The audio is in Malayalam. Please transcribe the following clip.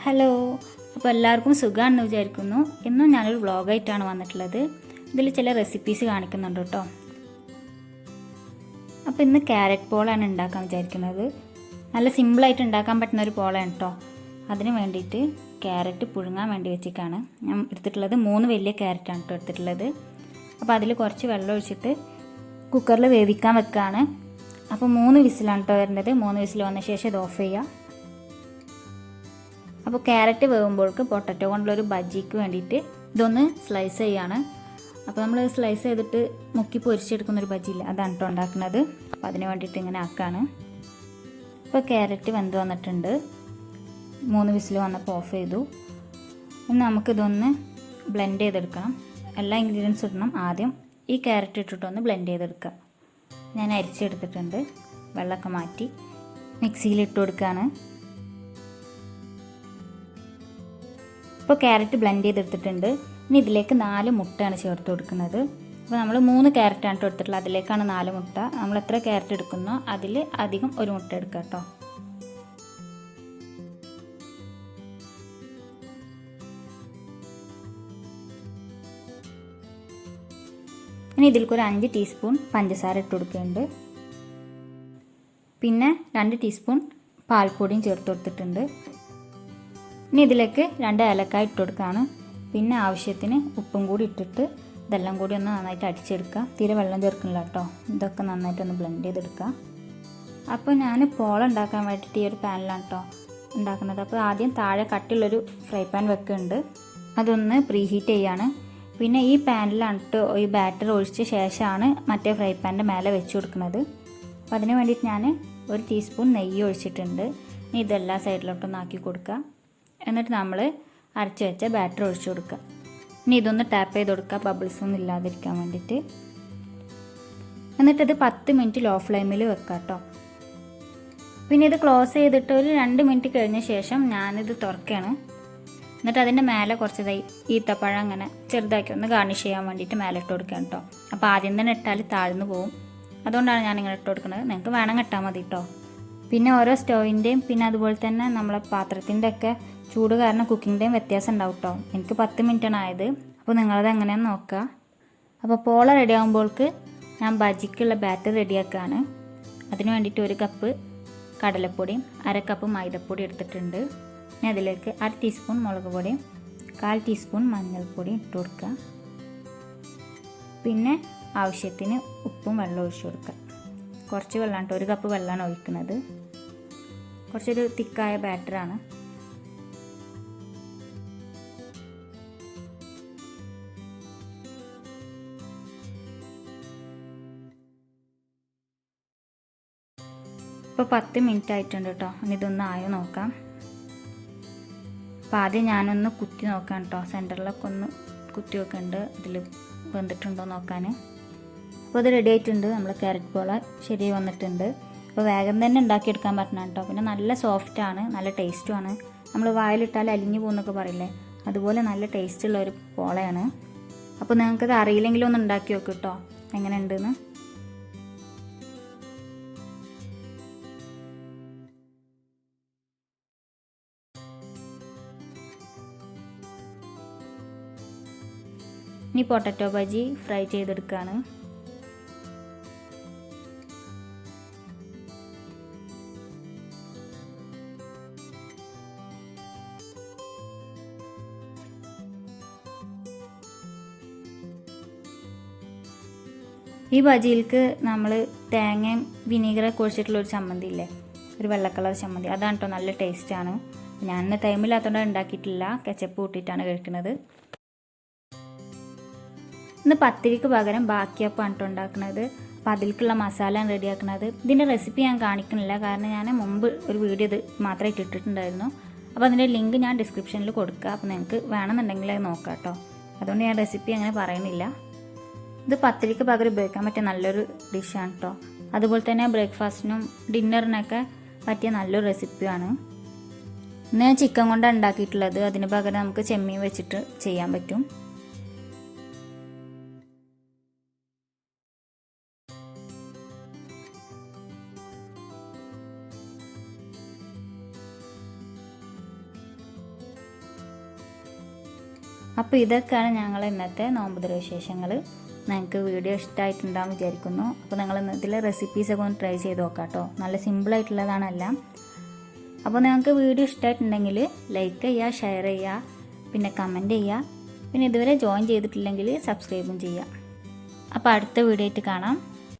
ഹലോ, അപ്പോൾ എല്ലാവർക്കും സുഖമാണെന്ന് വിചാരിക്കുന്നു. ഇന്നും ഞാനൊരു വ്ളോഗായിട്ടാണ് വന്നിട്ടുള്ളത്. ഇതിൽ ചില റെസിപ്പീസ് കാണിക്കുന്നുണ്ട് കേട്ടോ. അപ്പോൾ ഇന്ന് ക്യാരറ്റ് പോളയാണ് ഉണ്ടാക്കാൻ വിചാരിക്കുന്നത്. നല്ല സിമ്പിളായിട്ട് ഉണ്ടാക്കാൻ പറ്റുന്ന ഒരു പോളയാണ് കേട്ടോ. അതിന് വേണ്ടിയിട്ട് ക്യാരറ്റ് പുഴുങ്ങാൻ വേണ്ടി വെച്ചിട്ടാണ് ഞാൻ എടുത്തിട്ടുള്ളത്. 3 വലിയ ക്യാരറ്റാണ് കേട്ടോ എടുത്തിട്ടുള്ളത്. അപ്പോൾ അതിൽ കുറച്ച് വെള്ളം ഒഴിച്ചിട്ട് കുക്കറിൽ വേവിക്കാൻ വെക്കുകയാണ്. അപ്പോൾ 3 വിസിലാണ് കേട്ടോ വരുന്നത്. 3 വിസിൽ വന്ന ശേഷം ഇത് ഓഫ് ചെയ്യുക. അപ്പോൾ ക്യാരറ്റ് വേകുമ്പോഴേക്ക് പൊട്ടറ്റോ കൊണ്ടുള്ളൊരു ബജ്ജിക്ക് വേണ്ടിയിട്ട് ഇതൊന്ന് സ്ലൈസ് ചെയ്യാണ്. അപ്പോൾ നമ്മൾ സ്ലൈസ് ചെയ്തിട്ട് മുക്കി പൊരിച്ചെടുക്കുന്നൊരു ബജ്ജിയില്ല, അതാണ് കേട്ടോ ഉണ്ടാക്കുന്നത്. അപ്പോൾ അതിന് വേണ്ടിയിട്ട് ഇങ്ങനെ ആക്കാണ്. ഇപ്പോൾ ക്യാരറ്റ് വെന്ത് വന്നിട്ടുണ്ട്. 3 വിസിൽ വന്നപ്പോൾ ഓഫ് ചെയ്തു. ഇനി നമുക്കിതൊന്ന് ബ്ലെൻഡ് ചെയ്തെടുക്കണം. എല്ലാ ഇൻഗ്രീഡിയൻസും ഇടണം. ആദ്യം ഈ ക്യാരറ്റ് ഇട്ടിട്ടൊന്ന് ബ്ലെൻഡ് ചെയ്തെടുക്കുക. ഞാൻ അരിച്ചെടുത്തിട്ടുണ്ട്. വെള്ളമൊക്കെ മാറ്റി മിക്സിയിൽ ഇട്ട് കൊടുക്കുകയാണ്. ഇപ്പോൾ ക്യാരറ്റ് ബ്ലെൻഡ് ചെയ്തെടുത്തിട്ടുണ്ട്. ഇനി ഇതിലേക്ക് 4 മുട്ടയാണ് ചേർത്ത് കൊടുക്കുന്നത്. അപ്പോൾ നമ്മൾ 3 ക്യാരറ്റാണ് എടുത്തിട്ടുള്ളത്. അതിലേക്കാണ് 4 മുട്ട. നമ്മൾ എത്ര ക്യാരറ്റ് എടുക്കുന്നോ അതിൽ അധികം ഒരു മുട്ട എടുക്കുക കേട്ടോ. ഇനി ഇതിലേക്ക് ഒരു 5 ടീസ്പൂൺ പഞ്ചസാര ഇട്ട് കൊടുക്കുന്നുണ്ട്. പിന്നെ 2 ടീസ്പൂൺ പാൽപ്പൊടിയും ചേർത്ത് കൊടുത്തിട്ടുണ്ട്. ഇനി ഇതിലേക്ക് 2 ഏലക്കായ ഇട്ട് കൊടുക്കുകയാണ്. പിന്നെ ആവശ്യത്തിന് ഉപ്പും കൂടി ഇട്ടിട്ട് ഇതെല്ലാം കൂടി ഒന്ന് നന്നായിട്ട് അടിച്ചെടുക്കുക. തീരെ വെള്ളം ചേർക്കുന്നില്ല കേട്ടോ. ഇതൊക്കെ നന്നായിട്ടൊന്ന് ബ്ലെൻഡ് ചെയ്തെടുക്കുക. അപ്പോൾ ഞാൻ പോള ഉണ്ടാക്കാൻ വേണ്ടിയിട്ട് ഈ ഒരു പാനിലാണ് കേട്ടോ ഉണ്ടാക്കുന്നത്. അപ്പോൾ ആദ്യം താഴെ കട്ടിയുള്ളൊരു ഫ്രൈ പാൻ വെക്കുന്നുണ്ട്. അതൊന്ന് പ്രീ ഹീറ്റ് ചെയ്യാണ്. പിന്നെ ഈ പാനിലാണ് കേട്ടോ ഈ ബാറ്റർ ഒഴിച്ച ശേഷമാണ് മറ്റേ ഫ്രൈ പാനിൻ്റെ മേലെ വെച്ച് കൊടുക്കുന്നത്. അപ്പോൾ അതിന് വേണ്ടിയിട്ട് ഞാൻ 1 ടീസ്പൂൺ നെയ്യ് ഒഴിച്ചിട്ടുണ്ട്. ഇനി ഇതെല്ലാ സൈഡിലോട്ടൊന്ന് ആക്കി കൊടുക്കുക. എന്നിട്ട് നമ്മൾ അരച്ച് വെച്ച ബാറ്റർ ഒഴിച്ചു കൊടുക്കുക. ഇനി ഇതൊന്ന് ടാപ്പ് ചെയ്ത് കൊടുക്കുക, ബബിൾസ് ഒന്നും ഇല്ലാതിരിക്കാൻ വേണ്ടിയിട്ട്. എന്നിട്ടിത് 10 മിനിറ്റ് ലോ ഫ്ലെയിമിൽ വെക്കുക കേട്ടോ. പിന്നെ ഇത് ക്ലോസ് ചെയ്തിട്ട് ഒരു 2 മിനിറ്റ് കഴിഞ്ഞ ശേഷം ഞാനിത് തുറക്കുകയാണ്. എന്നിട്ട് അതിൻ്റെ മേലെ കുറച്ച് ഈത്തപ്പഴം അങ്ങനെ ചെറുതാക്കി ഒന്ന് ഗാർണിഷ് ചെയ്യാൻ വേണ്ടിയിട്ട് മേലെ ഇട്ട് കൊടുക്കുക കേട്ടോ. അപ്പോൾ ആദ്യം തന്നെ ഇട്ടാൽ താഴ്ന്നു പോവും. അതുകൊണ്ടാണ് ഞാനിങ്ങനെ ഇട്ട് കൊടുക്കുന്നത്. നിങ്ങൾക്ക് വേണം ഇട്ടാൽ മതി കേട്ടോ. പിന്നെ ഓരോ സ്റ്റോവിൻ്റെയും പിന്നെ അതുപോലെ തന്നെ നമ്മളെ പാത്രത്തിൻ്റെ ഒക്കെ ചൂട് കാരണം കുക്കിംഗ് ടൈം വ്യത്യാസം ഉണ്ടാവും കേട്ടോ. എനിക്ക് 10 മിനിറ്റാണ് ആയത്. അപ്പോൾ നിങ്ങളത് എങ്ങനെയാണെന്ന് നോക്കുക. അപ്പോൾ പോള റെഡി ആകുമ്പോൾക്ക് ഞാൻ ബജിക്കുള്ള ബാറ്റർ റെഡിയാക്കുകയാണ്. അതിന് വേണ്ടിയിട്ട് 1 കപ്പ് കടലപ്പൊടിയും 1/2 കപ്പ് മൈദപ്പൊടി എടുത്തിട്ടുണ്ട്. ഇനി അതിലേക്ക് 1/2 ടീസ്പൂൺ മുളക് പൊടിയും 1/4 ടീസ്പൂൺ മഞ്ഞൾപ്പൊടിയും ഇട്ട് കൊടുക്കുക. പിന്നെ ആവശ്യത്തിന് ഉപ്പും വെള്ളം ഒഴിച്ചു കൊടുക്കുക. കുറച്ച് വെള്ളമാണ് കേട്ടോ, 1 കപ്പ് വെള്ളമാണ് ഒഴിക്കുന്നത്. കുറച്ചൊരു തിക്കായ ബാറ്ററാണ്. ഇപ്പോൾ 10 മിനിറ്റ് ആയിട്ടുണ്ട് കേട്ടോ. ഇനി ഇതൊന്ന് ആയോ നോക്കാം. അപ്പോൾ ആദ്യം ഞാനൊന്ന് കുത്തി നോക്കാം കേട്ടോ. സെൻറ്ററിലൊക്കെ ഒന്ന് കുത്തി വെക്കുന്നുണ്ട്, ഇതിൽ വെന്തിട്ടുണ്ടോ നോക്കാൻ. അപ്പോൾ ഇത് റെഡി ആയിട്ടുണ്ട്. നമ്മൾ ക്യാരറ്റ് പോള ശരിയായി വന്നിട്ടുണ്ട്. അപ്പോൾ വേഗം തന്നെ ഉണ്ടാക്കിയെടുക്കാൻ പറ്റണം കേട്ടോ. പിന്നെ നല്ല സോഫ്റ്റാണ്, നല്ല ടേസ്റ്റുമാണ്. നമ്മൾ വായിലിട്ടാൽ അലിഞ്ഞു പോകുന്നൊക്കെ പറയില്ലേ, അതുപോലെ നല്ല ടേസ്റ്റുള്ള ഒരു പോളയാണ്. അപ്പോൾ നിങ്ങൾക്കത് അറിയില്ലെങ്കിലും ഒന്ന് ഉണ്ടാക്കി നോക്കും കേട്ടോ എങ്ങനെ ഉണ്ടെന്ന്. ഇനി പൊട്ടറ്റോ ബജി ഫ്രൈ ചെയ്തെടുക്കുകയാണ്. ഈ ബജിയിലേക്ക് നമ്മൾ തേങ്ങയും വിനീഗറൊക്കെ ഒഴിച്ചിട്ടുള്ളൊരു ചമ്മന്തി ഇല്ലേ, ഒരു വെള്ള കളർ ചമ്മന്തി, അതാണ് കേട്ടോ നല്ല ടേസ്റ്റാണ്. ഞാൻ ഇന്ന് ടൈമില്ലാത്തതുകൊണ്ട് ഉണ്ടാക്കിയിട്ടില്ല, കെച്ചപ്പ് കൂട്ടിയിട്ടാണ് കഴിക്കുന്നത്. ഇന്ന് പത്തിരിക്ക് പകരം ബാക്കിയപ്പമാണ് കേട്ടോ ഉണ്ടാക്കുന്നത്. അപ്പോൾ അതിലേക്കുള്ള മസാലയാണ് റെഡിയാക്കുന്നത്. ഇതിൻ്റെ റെസിപ്പി ഞാൻ കാണിക്കുന്നില്ല, കാരണം ഞാൻ മുമ്പ് ഒരു വീഡിയോ ഇത് മാത്രമേ ഇട്ടിട്ടുണ്ടായിരുന്നു. അപ്പോൾ അതിൻ്റെ ലിങ്ക് ഞാൻ ഡിസ്ക്രിപ്ഷനിൽ കൊടുക്കുക. അപ്പോൾ നിങ്ങൾക്ക് വേണമെന്നുണ്ടെങ്കിൽ അത് നോക്കാം കേട്ടോ. അതുകൊണ്ട് ഞാൻ റെസിപ്പി അങ്ങനെ പറയുന്നില്ല. ഇത് പത്തിരിക്ക് പകരം ഉപയോഗിക്കാൻ പറ്റിയ നല്ലൊരു ഡിഷാണ് കേട്ടോ. അതുപോലെ തന്നെ ബ്രേക്ക്ഫാസ്റ്റിനും ഡിന്നറിനൊക്കെ പറ്റിയ നല്ലൊരു റെസിപ്പിയാണ്. ഇന്ന് ഞാൻ ചിക്കൻ കൊണ്ടാണ് ഉണ്ടാക്കിയിട്ടുള്ളത്. അതിന് പകരം നമുക്ക് ചെമ്മീൻ വെച്ചിട്ട് ചെയ്യാൻ പറ്റും. അപ്പോൾ ഇതൊക്കെയാണ് ഞങ്ങൾ ഇന്നത്തെ നോമ്പ് തുറ വിശേഷങ്ങൾ. നിങ്ങൾക്ക് വീഡിയോ ഇഷ്ടമായിട്ടുണ്ടാകും വിചാരിക്കുന്നു. അപ്പോൾ നിങ്ങൾ ഇതിലെ റെസിപ്പീസൊക്കെ ഒന്ന് ട്രൈ ചെയ്ത് നോക്കാം കേട്ടോ. നല്ല സിമ്പിളായിട്ടുള്ളതാണ് എല്ലാം. അപ്പോൾ നിങ്ങൾക്ക് വീഡിയോ ഇഷ്ടമായിട്ടുണ്ടെങ്കിൽ ലൈക്ക് ചെയ്യുക, ഷെയർ ചെയ്യുക, പിന്നെ കമൻറ്റ് ചെയ്യുക. പിന്നെ ഇതുവരെ ജോയിൻ ചെയ്തിട്ടില്ലെങ്കിൽ സബ്സ്ക്രൈബും ചെയ്യുക. അപ്പോൾ അടുത്ത വീഡിയോ ആയിട്ട് കാണാം.